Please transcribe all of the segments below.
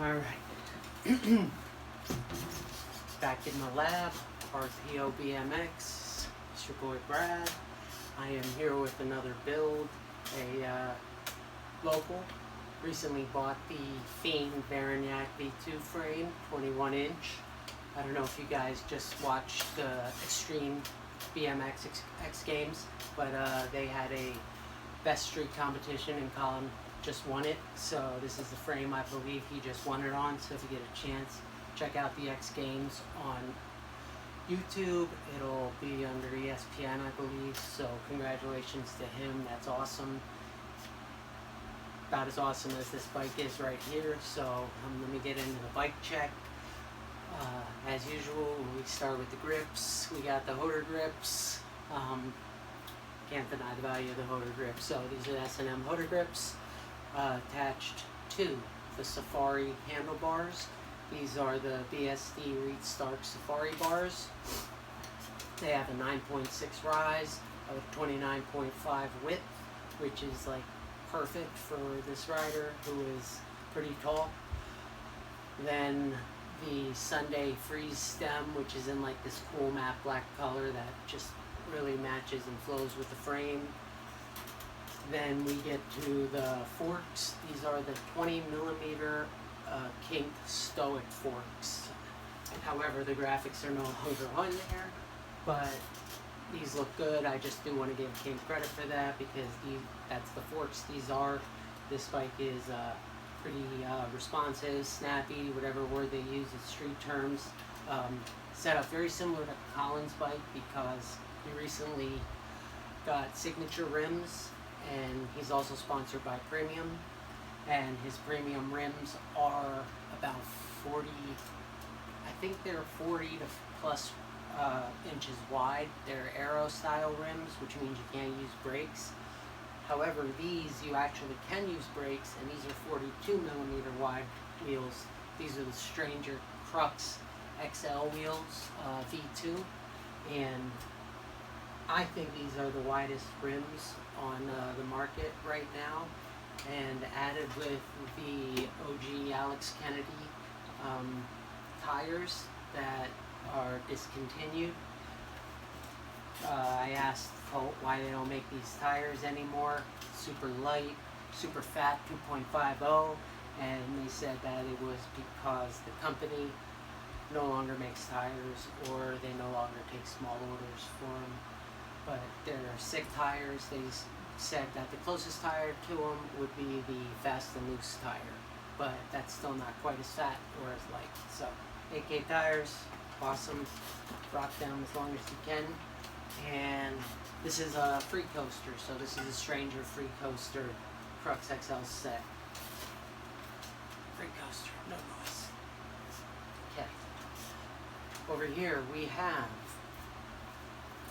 Alright. Back in the lab, RPOBMX. It's your boy Brad. I am here with another build, a local. Recently bought the Fiend Varanyak V2 frame, 21 inch. I don't know if you guys just watched the Extreme BMX XGames, but they had a best street competition and Colin just won it. So this is the frame I believe he just won it on. So if you get a chance, check out the XGames on YouTube. It'll be under ESPN, I believe. So congratulations to him. That's awesome. About as awesome as this bike is right here. So let me get into the bike check. As usual, we start with the grips. We got the Hoder grips. Can't deny the value of the Hoder grips. So these are S&M Hoder grips attached to the Safari handlebars. These are the BSD RealStreet Safari bars. They have a 9.6 rise, a 29.5 width, which is like perfect for this rider who is pretty tall. Then the Sunday Freeze stem, which is in like this cool matte black color that just really matches and flows with the frame. Then we get to the forks. These are the 20mm kink Stoic forks. However, the graphics are no longer on there, but these look good. I just do want to give Kink credit for that because that's the forks these are. This bike is pretty responsive, snappy, whatever word they use in street terms. Set up very similar to Colin's bike because he recently got signature rims, and he's also sponsored by Premium, and his Premium rims are about 40, I think they're 40 to plus inches wide. They're aero style rims, which means you can't use brakes. However, these you actually can use brakes, and these are 42mm wide wheels. These are the Stranger Crux XL wheels, V2, and I think these are the widest rims on the market right now, and added with the OG Alex Kennedy tires that are discontinued. I asked Colt why they don't make these tires anymore. Super light, super fat, 2.50, and they said that it was because the company no longer makes tires, or they no longer take small orders for them. But they're sick tires. They said that the closest tire to them would be the Fast and Loose tire, but that's still not quite as fat or as light. So 8K tires, awesome. Rock them as long as you can. And this is a free coaster, so this is a Stranger free coaster Crux XL set. Free coaster, no noise. Okay. Over here we have,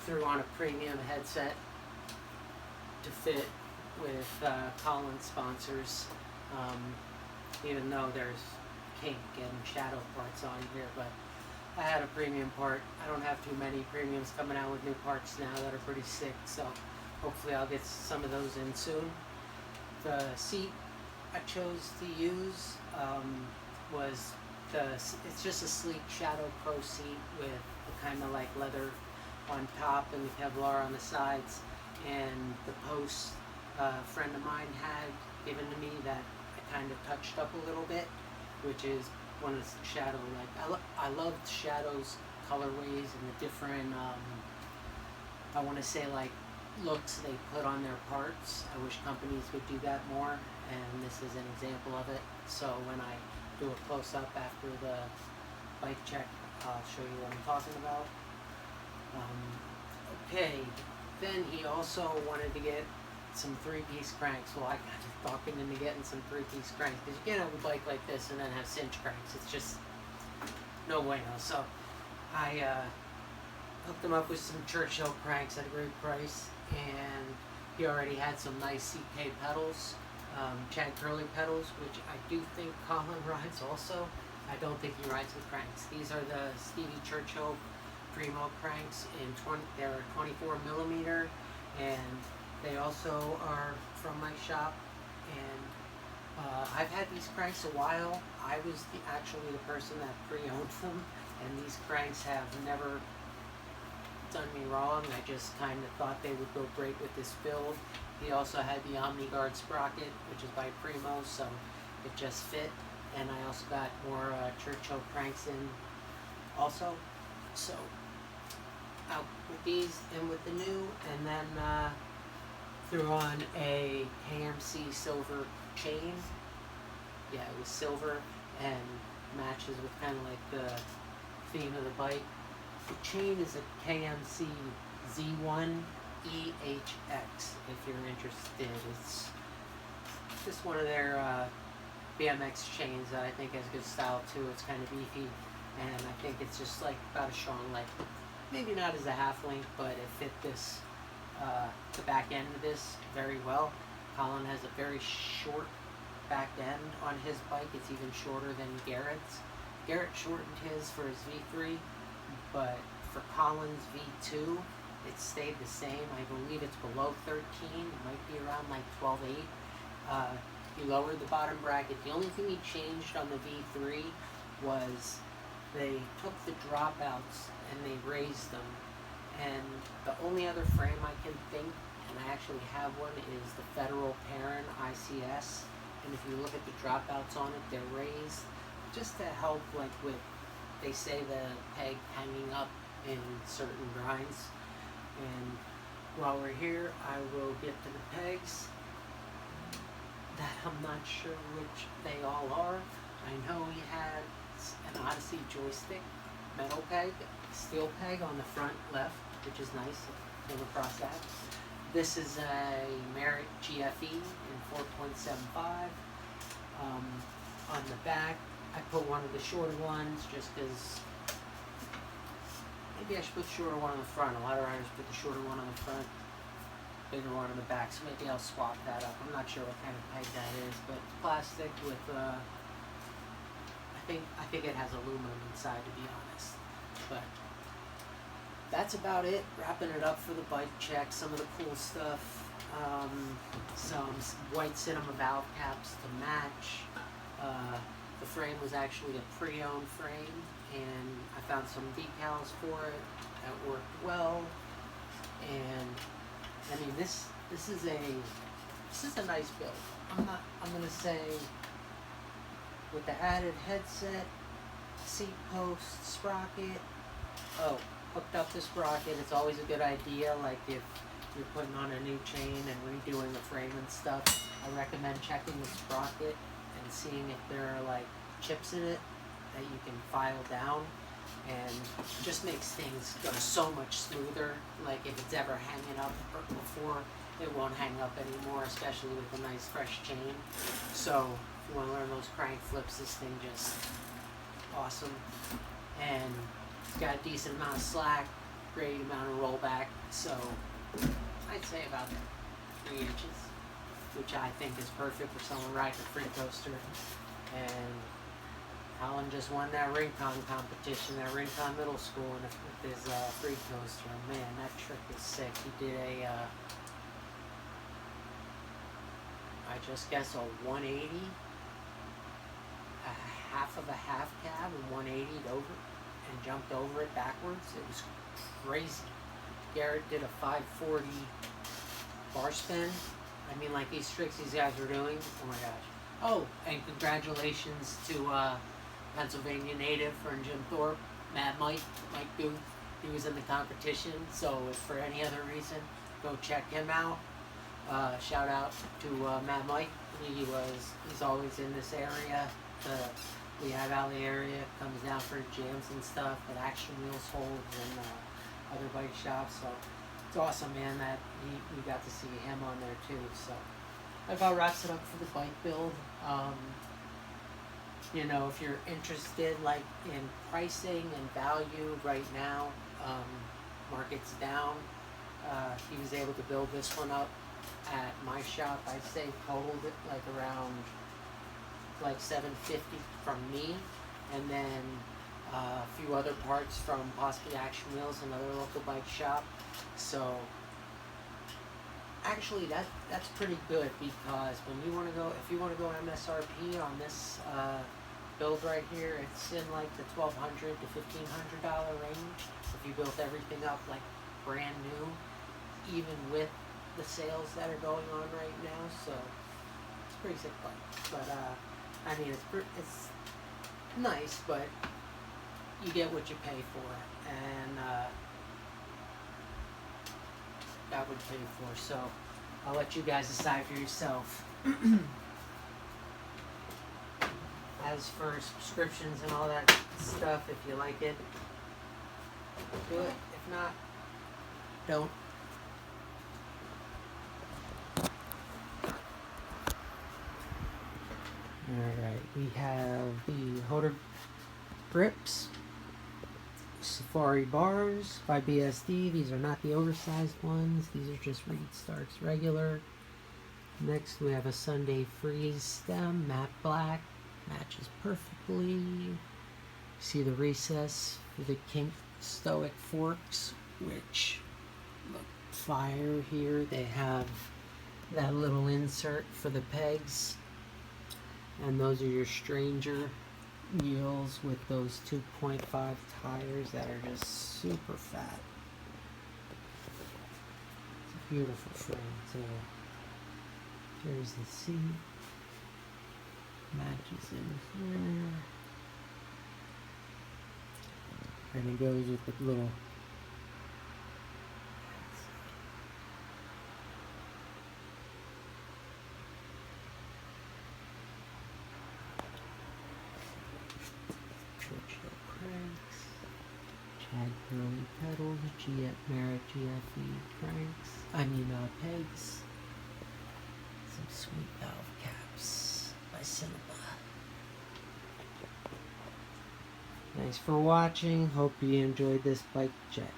threw on a Premium headset to fit with Colin sponsors, even though there's kink and shadow parts on here, but I had a Premium part. I don't have too many Premiums coming out with new parts now that are pretty sick, so hopefully I'll get some of those in soon. The seat I chose to use was it's just a sleek Shadow Pro seat with the kind of like leather on top and the Kevlar on the sides, and the post a friend of mine had given to me that I kind of touched up a little bit, which is one of the Shadow, like I loved Shadow's colorways and the different I want to say like looks they put on their parts. I wish companies would do that more, and this is an example of it. So when I do a close-up after the bike check, I'll show you what I'm talking about. Okay, then he also wanted to get some 3-piece cranks. Well, I got to talking him into getting some 3-piece cranks, because you can't have a bike like this and then have cinch cranks. It's just no bueno. So I hooked him up with some Churchill cranks at a great price, and he already had some nice CK pedals, Chad Curley pedals, which I do think Colin rides also. I don't think he rides with cranks. These are the Stevie Churchill Primo cranks in they're 24mm, and they also are from my shop, and I've had these cranks a while. I was actually the person that pre-owned them, and these cranks have never done me wrong. I just kind of thought they would go great with this build. He also had the OmniGuard sprocket, which is by Primo, so it just fit. And I also got more Churchill cranks in also. So out with these, in with the new, and then threw on a KMC silver chain. Yeah, it was silver and matches with kind of like the theme of the bike. The chain is a KMC Z1 EHX if you're interested. It's just one of their BMX chains that I think has good style too. It's kind of beefy, and I think it's just like about a strong length. Maybe not as a half length, but it fit this the back end of this very well. Colin has a very short back end on his bike. It's even shorter than Garrett's. Garrett shortened his for his V3, but for Colin's V2, it stayed the same. I believe it's below 13. It might be around like 12.8. He lowered the bottom bracket. The only thing he changed on the V3 was they took the dropouts and they raised them. And the only other frame I can think, and I actually have one, is the Federal Perrin ICS. And if you look at the dropouts on it, they're raised just to help, like with, they say the peg hanging up in certain grinds. And while we're here, I will get to the pegs that I'm not sure which they all are. I know he had an Odyssey joystick metal peg, steel peg on the front left, which is nice. I came across that. This is a Merit GFE in 4.75. On the back, I put one of the shorter ones just because maybe I should put the shorter one on the front. A lot of riders put the shorter one on the front, bigger one on the back, so maybe I'll swap that up. I'm not sure what kind of peg that is, but plastic with I think it has aluminum inside, to be honest. But that's about it. Wrapping it up for the bike check. Some of the cool stuff. Some white cinema valve caps to match. The frame was actually a pre-owned frame, and I found some decals for it that worked well. And I mean, this is a nice build. I'm gonna say, with the added headset, seat post, sprocket. Oh, hooked up the sprocket. It's always a good idea, like if you're putting on a new chain and redoing the frame and stuff, I recommend checking the sprocket and seeing if there are like chips in it that you can file down, and just makes things go so much smoother. Like if it's ever hanging up before, it won't hang up anymore, especially with a nice fresh chain. So if you want to learn those crank flips, this thing just awesome. And it's got a decent amount of slack, great amount of rollback, so I'd say about 3 inches, which I think is perfect for someone riding a free coaster. And Colin just won that Rincon competition, that Rincon Middle School, with his free coaster. Man, that trick is sick. He did I just guess a 180, a half of a half cab, and 180'd over and jumped over it backwards. It was crazy. Garrett did a 540 bar spin. I mean, like these tricks these guys were doing, oh my gosh. Oh, and congratulations to Pennsylvania native from Jim Thorpe, Mad Mike Booth. He was in the competition, so if for any other reason, go check him out. Shout out to Mad Mike. He's always in this area, the Lehigh Valley area, comes down for jams and stuff at Action Wheels holds and other bike shops. So it's awesome, man, that we got to see him on there too. So that about wraps it up for the bike build. You know, if you're interested like in pricing and value right now, market's down. He was able to build this one up at my shop. I'd say totaled it like around like $750 from me, and then a few other parts from possibly Action Wheels, another local bike shop. So actually that's pretty good, because when you want to go, if you want to go MSRP on this build right here, it's in like the $1,200 to $1,500 range. If you built everything up like brand new, even with the sales that are going on right now, so it's a pretty sick bike. But I mean, it's nice, but you get what you pay for, and got what you pay for. So I'll let you guys decide for yourself. As for subscriptions and all that stuff, if you like it, do it. If not, don't. Alright, we have the Holder grips, Safari bars by BSD. These are not the oversized ones. These are just Reed Starks regular. Next we have a Sunday Freeze stem, matte black. Matches perfectly. See the recess for the Kink Stoic forks, which look fire here. They have that little insert for the pegs, and those are your Stranger wheels with those 2.5 tires that are just super fat. It's a beautiful frame too. There's the seat. Matches in here. And it goes with the little Churchill cranks, Chad Curly pedals, Merit GFE cranks, pegs, some sweet valve caps by Cinema. Thanks for watching. Hope you enjoyed this bike check.